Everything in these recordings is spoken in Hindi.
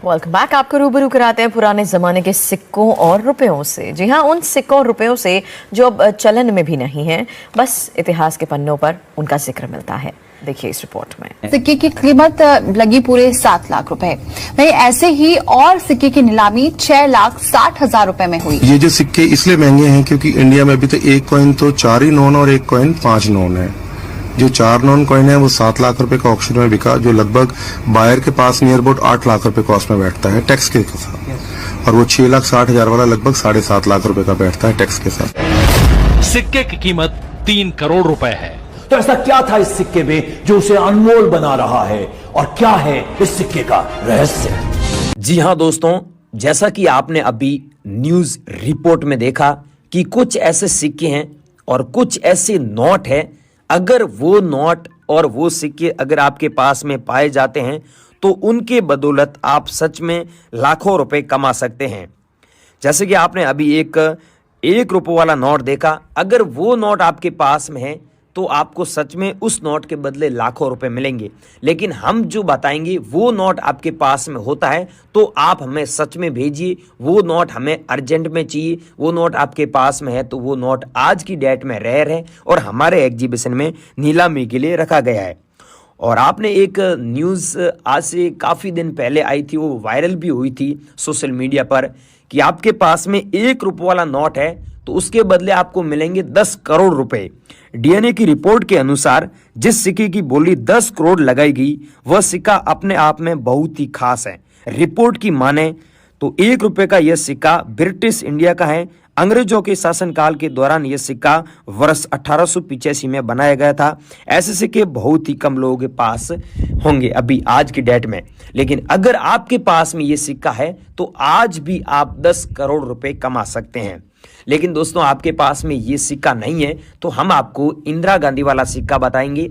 Welcome back. आपको रूबरू कराते हैं पुराने ज़माने के सिक्कों और रुपयों से। जी हाँ, उन सिक्कों और रुपयों से जो अब चलन में भी नहीं है, बस इतिहास के पन्नों पर उनका जिक्र मिलता है। देखिए इस रिपोर्ट में। सिक्के की कीमत लगी पूरे 7 लाख रुपए। वहीं ऐसे ही और सिक्के की नीलामी 6,60,000 रुपए में हुई। ये जो सिक्के इसलिए महंगे हैं क्योंकि इंडिया में अभी तो एक कॉइन तो 4 ही नॉन और एक कॉइन 5 नॉन है। जो 4 नॉन कॉइन है वो 7 लाख रुपए का ऑक्शन में बिका, जो लगभग बायर के पास नियर अबाउट 8 लाख रुपए कॉस्ट में बैठता है टैक्स के साथ, और वो 6,60,000 वाला लगभग 7.5 लाख रुपए का बैठता है टैक्स के साथ। सिक्के की कीमत 3 करोड़ रुपए है। तो ऐसा क्या था इस सिक्के में जो उसे अनमोल बना रहा है, और क्या है इस सिक्के का रहस्य? जी हां दोस्तों, जैसा कि आपने अभी न्यूज रिपोर्ट में देखा कि कुछ ऐसे सिक्के हैं और कुछ ऐसे नोट हैं, अगर वो नोट और वो सिक्के अगर आपके पास में पाए जाते हैं तो उनके बदौलत आप सच में लाखों रुपए कमा सकते हैं। जैसे कि आपने अभी एक रुपये वाला नोट देखा, अगर वो नोट आपके पास में है तो आपको सच में उस नोट के बदले लाखों रुपए मिलेंगे। लेकिन हम जो बताएंगे वो नोट आपके पास में होता है तो आप हमें सच में भेजिए, वो नोट हमें अर्जेंट में चाहिए। वो नोट आपके पास में है तो वो नोट आज की डेट में रेयर है और हमारे एग्जीबिशन में नीलामी के लिए रखा गया है। और आपने एक न्यूज़ आज से काफ़ी दिन पहले आई थी, वो वायरल भी हुई थी सोशल मीडिया पर, कि आपके पास में 1 रुपये वाला नोट है तो उसके बदले आपको मिलेंगे 10 करोड़ रुपए। डीएनए की रिपोर्ट के अनुसार जिस सिक्के की बोली 10 करोड़ लगाई गई, वह सिक्का अपने आप में बहुत ही खास है। रिपोर्ट की माने तो 1 रुपये का यह सिक्का ब्रिटिश इंडिया का है। अंग्रेजों के शासनकाल के दौरान यह सिक्का वर्ष 1885 में बनाया गया था। ऐसे सिक्के बहुत ही कम लोगों के पास होंगे अभी आज की डेट में। लेकिन अगर आपके पास में यह सिक्का है तो आज भी आप 10 करोड़ रुपए कमा सकते हैं। लेकिन दोस्तों, आपके पास में ये सिक्का नहीं है तो हम आपको इंदिरा गांधी वाला सिक्का बताएंगे,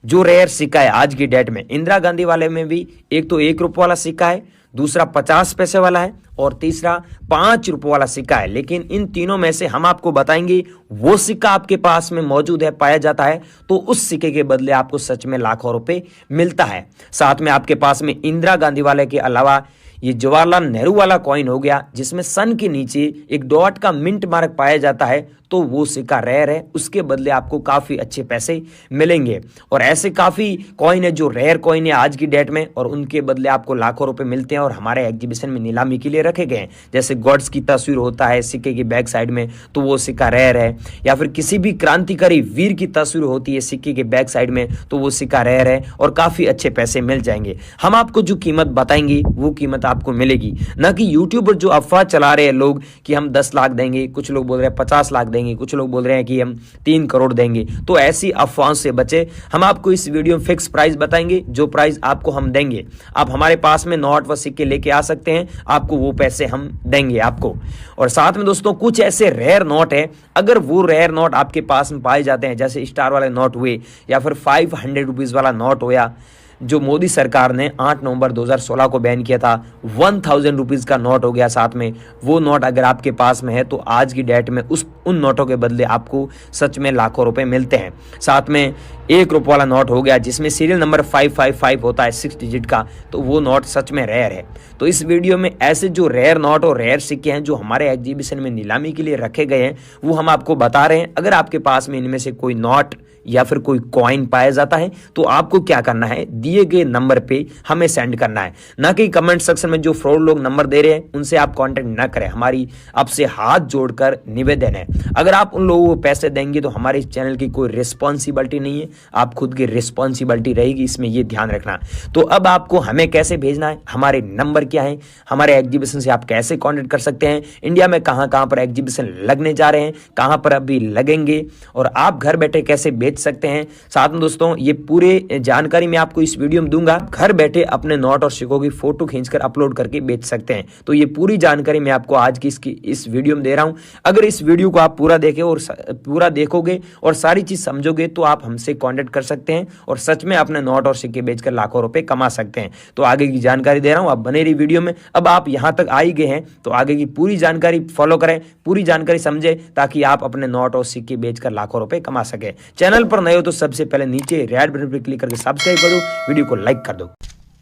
जो रेयर सिक्का है आज की डेट में। इंदिरा गांधी वाले में भी एक तो 1 रुपये वाला सिक्का है, दूसरा 50 पैसे वाला है और तीसरा 5 रुपये वाला सिक्का है। लेकिन इन तीनों में से हम आपको बताएंगे वो सिक्का आपके पास में मौजूद है, पाया जाता है तो उस सिक्के के बदले आपको सच में लाखों रुपए मिलता है। साथ में आपके पास में इंदिरा गांधी वाले के अलावा ये जवाहरलाल नेहरू वाला कॉइन हो गया, जिसमें सन के नीचे एक डॉट का मिंट मार्क पाया जाता है, तो वो सिक्का रेयर है, उसके बदले आपको काफ़ी अच्छे पैसे मिलेंगे। और ऐसे काफ़ी कॉइन है जो रेयर कॉइन है आज की डेट में, और उनके बदले आपको लाखों रुपए मिलते हैं और हमारे एग्जीबिशन में नीलामी के लिए रखे गए हैं। जैसे गॉड्स की तस्वीर होता है सिक्के की बैक साइड में तो वो सिक्का रेयर है, या फिर किसी भी क्रांतिकारी वीर की तस्वीर होती है सिक्के के बैक साइड में तो वो सिक्का रेयर है और काफ़ी अच्छे पैसे मिल जाएंगे। हम आपको जो कीमत बताएंगे वो कीमत आपको मिलेगी, ना कि यूट्यूबर जो अफवाह चला रहे हैं लोग कि हम 10 लाख देंगे, कुछ लोग बोल रहे हैं 50 लाख देंगे, कुछ लोग बोल रहे हैं कि हम 3 करोड़ देंगे। तो ऐसी अफवाहों से बचे। हम आपको इस वीडियो में फिक्स प्राइस बताएंगे, जो प्राइस आपको हम देंगे। आप हमारे पास में नोट व सिक्के लेके आ सकते हैं, आपको वो पैसे हम देंगे आपको। और साथ में दोस्तों कुछ ऐसे रेयर नोट है, अगर वो रेयर नोट आपके पास में पाए जाते हैं, जैसे स्टार वाले नोट हुए या फिर 500 रुपीज वाला नोट होया, जो मोदी सरकार ने 8 नवंबर 2016 को बैन किया था, 1000 रुपीज़ का नोट हो गया साथ में, वो नोट अगर आपके पास में है तो आज की डेट में उन नोटों के बदले आपको सच में लाखों रुपए मिलते हैं। साथ में 1 रुपये वाला नोट हो गया जिसमें सीरियल नंबर 555 होता है 6 डिजिट का, तो वो नोट सच में रेयर है। तो इस वीडियो में ऐसे जो रेयर नोट और रेयर सिक्के हैं जो हमारे एग्जीबिशन में नीलामी के लिए रखे गए हैं वो हम आपको बता रहे हैं। अगर आपके पास में इनमें से कोई नोट या फिर कोई कॉइन पाया जाता है तो आपको क्या करना है, दिए गए नंबर पे हमें सेंड करना है, ना कि कमेंट सेक्शन में जो फ्रॉड लोग नंबर दे रहे हैं उनसे आप कांटेक्ट ना करें। हमारी आपसे हाथ जोड़कर निवेदन है, अगर आप उन लोगों को पैसे देंगे तो हमारे इस चैनल की कोई रिस्पॉन्सिबिलिटी नहीं है, आप खुद की रिस्पॉन्सिबिलिटी रहेगी, इसमें ये ध्यान रखना। तो अब आपको हमें कैसे भेजना है, हमारे नंबर क्या है, हमारे एग्जीबिशन से आप कैसे कॉन्टेक्ट कर सकते हैं, इंडिया में कहाँ कहाँ पर एग्जीबिशन लगने जा रहे हैं, कहाँ पर अभी लगेंगे, और आप घर बैठे कैसे बेच सकते हैं। साथ में दोस्तों ये पूरे जानकारी मैं आपको इस वीडियो में दूंगा, घर बैठे अपने नोट और सिक्कों की फोटो खींचकर अपलोड करके बेच सकते हैं। तो ये पूरी जानकारी मैं आपको आज की इस वीडियो में दे रहा हूं। अगर इस वीडियो को आप पूरा देखें और पूरा देखोगे और सारी चीज समझोगे तो आप हमसे कांटेक्ट कर सकते हैं और सच में अपने नोट और सिक्के बेचकर लाखों रुपए कमा सकते हैं। तो आगे की जानकारी दे रहा हूं, आप बने रही वीडियो में। अब आप यहां तक आ ही गए हैं तो आगे की पूरी जानकारी फॉलो करें, पूरी जानकारी समझे, ताकि आप अपने नोट और सिक्के बेचकर लाखों रुपए कमा सके। चैनल पर नए हो तो सबसे पहले नीचे रेड बटन पर क्लिक करके सब्सक्राइब कर दो, वीडियो को लाइक कर दो।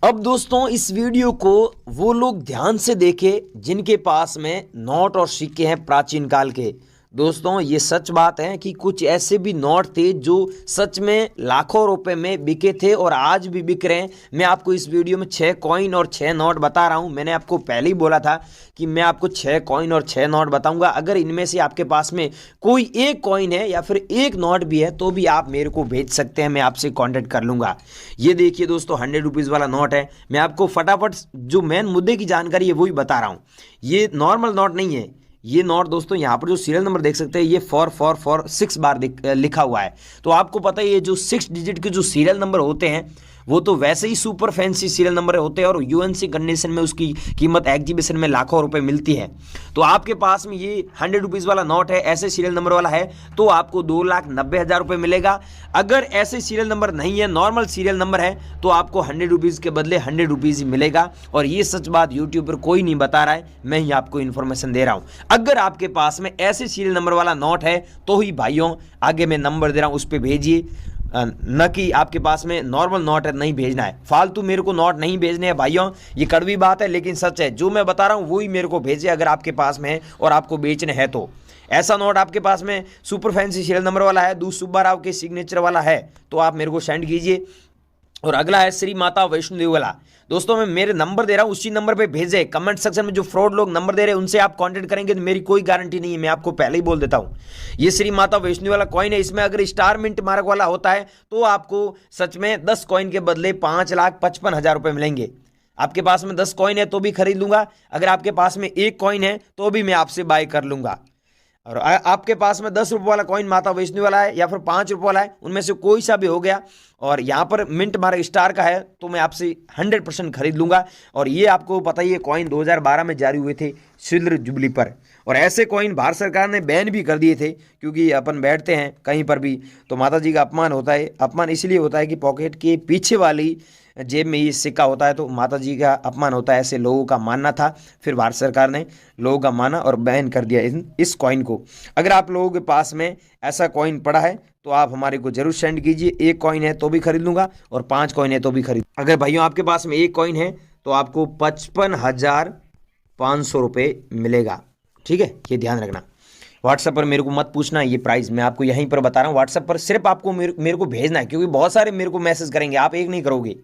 अब दोस्तों इस वीडियो को वो लोग ध्यान से देखें जिनके पास में नोट और सिक्के हैं प्राचीन काल के। दोस्तों ये सच बात है कि कुछ ऐसे भी नोट थे जो सच में लाखों रुपए में बिके थे और आज भी बिक रहे हैं। मैं आपको इस वीडियो में 6 कॉइन और 6 नोट बता रहा हूं। मैंने आपको पहले ही बोला था कि मैं आपको 6 कॉइन और 6 नोट बताऊंगा। अगर इनमें से आपके पास में कोई एक कॉइन है या फिर एक नोट भी है तो भी आप मेरे को भेज सकते हैं, मैं आपसे कॉन्टेक्ट कर लूंगा। ये देखिए दोस्तों 100 रुपीज़ वाला नोट है। मैं आपको फटाफट जो मेन मुद्दे की जानकारी है वही बता रहा हूँ। ये नॉर्मल नोट नहीं है। ये नोट दोस्तों यहाँ पर जो सीरियल नंबर देख सकते हैं ये 444 बार लिखा हुआ है। तो आपको पता है ये जो 6 डिजिट के जो सीरियल नंबर होते हैं वो तो वैसे ही सुपर फैंसी सीरियल नंबर होते हैं और यूएनसी कंडीशन में उसकी कीमत एग्जीबिशन में लाखों रुपए मिलती है। तो आपके पास में ये 100 रुपीज़ वाला नोट है, ऐसे सीरियल नंबर वाला है तो आपको 2,90,000 रुपये मिलेगा। अगर ऐसे सीरियल नंबर नहीं है, नॉर्मल सीरियल नंबर है तो आपको 100 रुपीज़ के बदले 100 रुपीज़ ही मिलेगा। और ये सच बात यूट्यूब पर कोई नहीं बता रहा है, मैं ही आपको इन्फॉर्मेशन दे रहा हूँ। अगर आपके पास में ऐसे सीरियल नंबर वाला नोट है तो ही भाइयों आगे मैं नंबर दे रहा हूँ उस पर भेजिए, न कि आपके पास में नॉर्मल नोट है नहीं भेजना है। फालतू मेरे को नोट नहीं भेजने हैं भाइयों, ये कड़वी बात है लेकिन सच है। जो मैं बता रहा हूँ वही मेरे को भेजिए अगर आपके पास में है और आपको बेचने हैं तो। ऐसा नोट आपके पास में सुपर फैंसी सीरियल नंबर वाला है, दूध सुब्बा राव के सिग्नेचर वाला है तो आप मेरे को सेंड कीजिए। और अगला है श्री माता वैष्णो देवी वाला। दोस्तों मैं मेरे नंबर दे रहा हूं, उसी नंबर पे भेजे। कमेंट सेक्शन में जो फ्रॉड लोग नंबर दे रहे हैं उनसे आप कांटेक्ट करेंगे तो मेरी कोई गारंटी नहीं है, मैं आपको पहले ही बोल देता हूं। ये श्री माता वैष्णो वाला कॉइन है, इसमें अगर स्टार मिंट मार्क वाला होता है तो आपको सच में 10 कॉइन के बदले 5,55,000 रुपये मिलेंगे। आपके पास में 10 कॉइन है तो भी खरीद लूंगा, अगर आपके पास में एक कॉइन है तो भी मैं आपसे बाय कर लूंगा। और आपके पास में 10 रुपये वाला कॉइन माता वैष्णो वाला है या फिर 5 रुपये वाला है, उनमें से कोई सा भी हो गया और यहाँ पर मिंट मार्क स्टार का है तो मैं आपसे 100% खरीद लूंगा। और ये आपको पता ही है कॉइन 2012 में जारी हुए थे सिल्वर जुबली पर, और ऐसे कॉइन भारत सरकार ने बैन भी कर दिए थे क्योंकि अपन बैठते हैं कहीं पर भी तो माता जी का अपमान होता है। अपमान इसलिए होता है कि पॉकेट के पीछे वाली जेब में ये सिक्का होता है तो माता जी का अपमान होता है, ऐसे लोगों का मानना था। फिर भारत सरकार ने लोगों का माना और बैन कर दिया इस कॉइन को। अगर आप लोगों के पास में ऐसा कॉइन पड़ा है तो आप हमारे को जरूर सेंड कीजिए। एक कॉइन है तो भी खरीद लूंगा और 5 कॉइन है तो भी खरीद। अगर भाइयों आपके पास में एक कॉइन है तो आपको 55,500 रुपये मिलेगा, ठीक है, ये ध्यान रखना। व्हाट्सएप पर मेरे को मत पूछना ये प्राइस, मैं आपको यहीं पर बता रहा हूँ। व्हाट्सएप पर सिर्फ आपको मेरे को भेजना है क्योंकि बहुत सारे मेरे को मैसेज करेंगे, आप एक नहीं करोगे।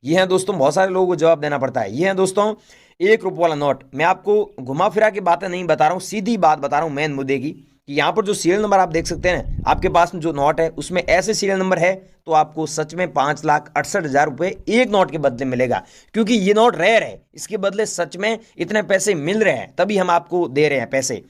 ये है दोस्तों, बहुत सारे लोगों को जवाब देना पड़ता है। ये है दोस्तों 1 रुपये वाला नोट। मैं आपको घुमा फिरा की बातें नहीं बता रहा हूँ, सीधी बात बता रहा हूँ मेन मुद्दे की कि यहाँ पर जो सीरियल नंबर आप देख सकते हैं, आपके पास में जो नोट है उसमें ऐसे सीरियल नंबर है तो आपको सच में 5,68,000 रुपये एक नोट के बदले मिलेगा। क्योंकि ये नोट रेयर है, इसके बदले सच में इतने पैसे मिल रहे हैं तभी हम आपको दे रहे हैं पैसे।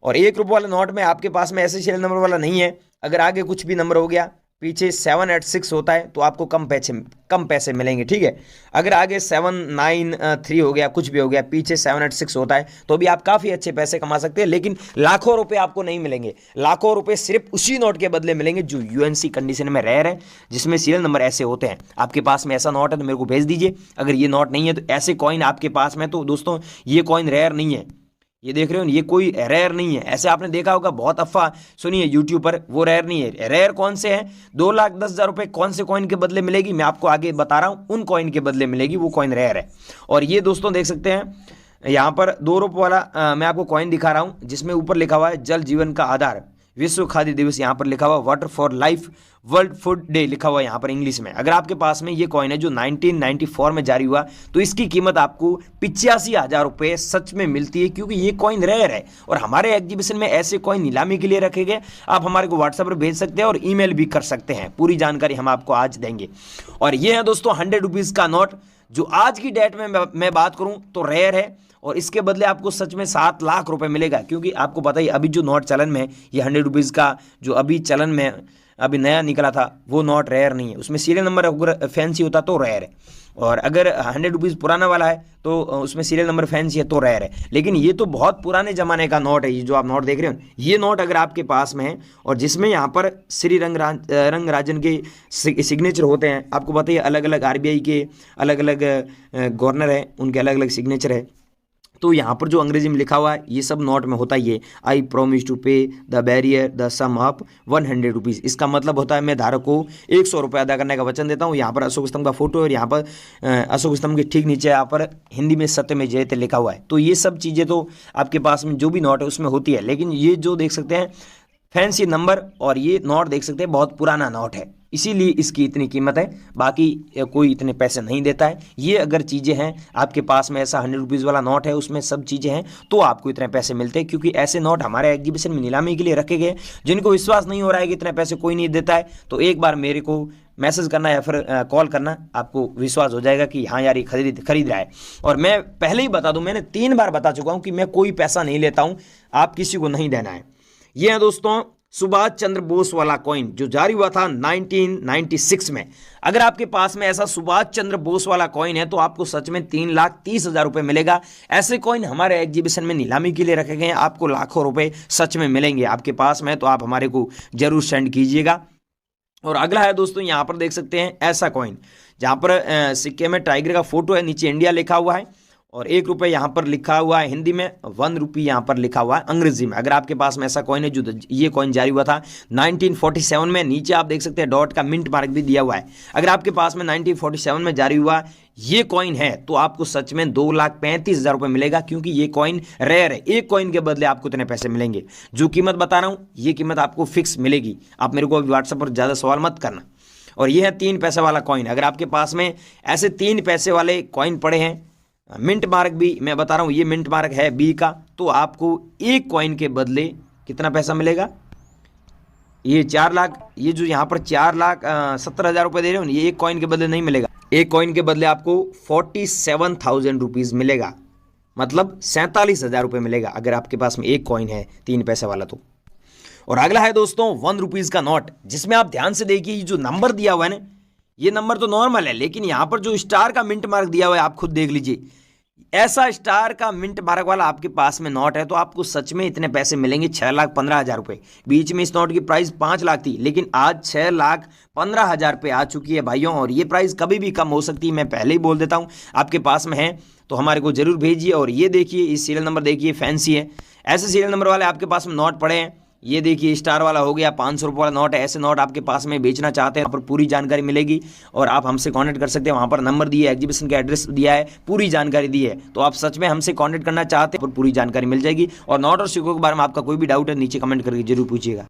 और 1 रुपये वाले नोट में आपके पास में ऐसे सीरियल नंबर वाला नहीं है। अगर आगे कुछ भी नंबर हो गया, पीछे 786 होता है तो आपको कम पैसे मिलेंगे, ठीक है। अगर आगे 793 हो गया, कुछ भी हो गया, पीछे 786 होता है तो भी आप काफ़ी अच्छे पैसे कमा सकते हैं। लेकिन लाखों रुपए आपको नहीं मिलेंगे। लाखों रुपए सिर्फ उसी नोट के बदले मिलेंगे जो यूएनसी कंडीशन में रेयर है, जिसमें सीरियल नंबर ऐसे होते हैं। आपके पास में ऐसा नोट है तो मेरे को भेज दीजिए। अगर ये नोट नहीं है तो ऐसे कॉइन आपके पास में, तो दोस्तों ये कॉइन रेयर नहीं है, ये देख रहे हो, ये कोई रेयर नहीं है। ऐसे आपने देखा होगा बहुत अफवाह सुनिए यूट्यूब पर, वो रेयर नहीं है। रेयर कौन से हैं? 2,10,000 रुपए कौन से कॉइन के बदले मिलेगी मैं आपको आगे बता रहा हूं, उन कॉइन के बदले मिलेगी, वो कॉइन रेयर है। और ये दोस्तों देख सकते हैं यहाँ पर 2 रुपये वाला मैं आपको कॉइन दिखा रहा हूं जिसमें ऊपर लिखा हुआ है जल जीवन का आधार, विश्व खाद्य दिवस यहाँ पर लिखा हुआ, water for life, world food day लिखा हुआ यहाँ पर इंग्लिश में। अगर आपके पास में ये कॉइन है जो 1994 में जारी हुआ तो इसकी कीमत आपको 85,000 रुपये सच में मिलती है, क्योंकि ये कॉइन रेयर है। और हमारे एग्जीबिशन में ऐसे कॉइन नीलामी के लिए रखे गए। आप हमारे को व्हाट्सएप पर भेज सकते हैं और ईमेल भी कर सकते हैं, पूरी जानकारी हम आपको आज देंगे। और ये है दोस्तों 100 रुपीज़ का नोट जो आज की डेट में मैं बात करूं तो रेयर है, और इसके बदले आपको सच में 7 लाख रुपए मिलेगा। क्योंकि आपको पता ही अभी जो नोट चलन में है, ये 100 रुपीज़ का जो अभी चलन में अभी नया निकला था वो नोट रेयर नहीं है, उसमें सीरियल नंबर अगर फैंसी होता तो रेयर है। और अगर 100 रुपीज़ पुराना वाला है तो उसमें सीरियल नंबर फैंसी है तो रेयर है। लेकिन ये तो बहुत पुराने ज़माने का नोट है, ये जो आप नोट देख रहे हो, ये नोट अगर आपके पास में है और जिसमें यहाँ पर श्री रंगराजन के सिग्नेचर होते हैं। आपको पता है अलग अलग RBI के अलग अलग गवर्नर हैं, उनके अलग अलग सिग्नेचर है। तो यहाँ पर जो अंग्रेजी में लिखा हुआ है ये सब नोट में होता ही है। I promise to pay the bearer the sum of 100 rupees. इसका मतलब होता है मैं धारक को 100 रुपये अदा करने का वचन देता हूँ। यहाँ पर अशोक स्तंभ का फोटो है और यहाँ पर अशोक स्तंभ के ठीक नीचे यहाँ पर हिंदी में सत्य में जयते लिखा हुआ है। तो ये सब चीज़ें तो आपके पास में जो भी नोट है उसमें होती है, लेकिन ये जो देख सकते हैं फैंसी नंबर और ये नोट देख सकते हैं बहुत पुराना नोट है, इसीलिए इसकी इतनी कीमत है। बाकी कोई इतने पैसे नहीं देता है। ये अगर चीज़ें हैं आपके पास में, ऐसा 100 रुपीज़ वाला नोट है उसमें सब चीज़ें हैं, तो आपको इतने पैसे मिलते हैं। क्योंकि ऐसे नोट हमारे एग्जीबिशन में नीलामी के लिए रखे गए। जिनको विश्वास नहीं हो रहा है कि इतने पैसे कोई नहीं देता है, तो एक बार मेरे को मैसेज करना या फिर कॉल करना, आपको विश्वास हो जाएगा कि हाँ यार ये खरीद रहा है। और मैं पहले ही बता दूं, मैंने 3 बार बता चुका हूं कि मैं कोई पैसा नहीं लेता हूं, आप किसी को नहीं देना है। ये है दोस्तों सुभाष चंद्र बोस वाला कॉइन जो जारी हुआ था 1996 में। अगर आपके पास में ऐसा सुभाष चंद्र बोस वाला कॉइन है तो आपको सच में 3,30,000 रुपए मिलेगा। ऐसे कॉइन हमारे एग्जीबिशन में नीलामी के लिए रखे गए हैं, आपको लाखों रुपए सच में मिलेंगे। आपके पास में तो आप हमारे को जरूर सेंड कीजिएगा। और अगला है दोस्तों, यहाँ पर देख सकते हैं ऐसा कॉइन जहाँ पर सिक्के में टाइगर का फोटो है, नीचे इंडिया लिखा हुआ है और 1 रुपये यहाँ पर लिखा हुआ है हिंदी में, 1 रुपये यहाँ पर लिखा हुआ है अंग्रेजी में। अगर आपके पास में ऐसा कॉइन है, जो ये कॉइन जारी हुआ था 1947 में, नीचे आप देख सकते हैं डॉट का मिंट मार्क भी दिया हुआ है। अगर आपके पास में 1947 में जारी हुआ ये कॉइन है तो आपको सच में 2,35,000 रुपये मिलेगा, क्योंकि ये कॉइन रेयर है। एक कॉइन के बदले आपको इतने पैसे मिलेंगे। जो कीमत बता रहा हूँ ये कीमत आपको फिक्स मिलेगी। आप मेरे को व्हाट्सएप पर ज़्यादा सवाल मत करना। और ये है 3 पैसे वाला कॉइन। अगर आपके पास में ऐसे 3 पैसे वाले कॉइन पड़े हैं, मिंट मार्क भी मैं बता रहा हूँ, ये मिंट मार्क है बी का, तो आपको एक कॉइन के बदले कितना पैसा मिलेगा? ये 4 लाख, ये जो यहाँ पर 4,70,000 रुपये दे रहे हो, ये एक कॉइन के बदले नहीं मिलेगा। एक कॉइन के बदले आपको 47,000 रुपीज़ मिलेगा, मतलब 47,000 रुपये मिलेगा अगर आपके पास में एक कॉइन है 3 पैसे वाला तो। और अगला है दोस्तों 1 रुपीज़ का नोट, जिसमें आप ध्यान से देखिए ये जो नंबर दिया हुआ है ना, ये नंबर तो नॉर्मल है, लेकिन यहाँ पर जो स्टार का मिंट मार्क दिया हुआ है आप खुद देख लीजिए। ऐसा स्टार का मिंट मार्क वाला आपके पास में नोट है तो आपको सच में इतने पैसे मिलेंगे 6,15,000 रुपये। बीच में इस नोट की प्राइस 5 लाख थी, लेकिन आज 6,15,000 रुपये आ चुकी है भाइयों। और ये प्राइस कभी भी कम हो सकती है, मैं पहले ही बोल देता हूँ। आपके पास में है तो हमारे को जरूर भेजिए। और ये देखिए, इस सीरियल नंबर देखिए, फैंसी है। ऐसे सीरियल नंबर वाले आपके पास में नोट पड़े हैं। ये देखिए स्टार वाला हो गया, 500 रुपये वाला नोट है। ऐसे नोट आपके पास में बेचना चाहते हैं, वहाँ पर पूरी जानकारी मिलेगी और आप हमसे कांटेक्ट कर सकते हैं। वहाँ पर नंबर दिया है, एग्जीबिशन का एड्रेस दिया है, पूरी जानकारी दी है। तो आप सच में हमसे कांटेक्ट करना चाहते हैं और पूरी जानकारी मिल जाएगी। और नोट और सिक्कों के बारे में आपका कोई भी डाउट है नीचे कमेंट करके जरूर पूछिएगा।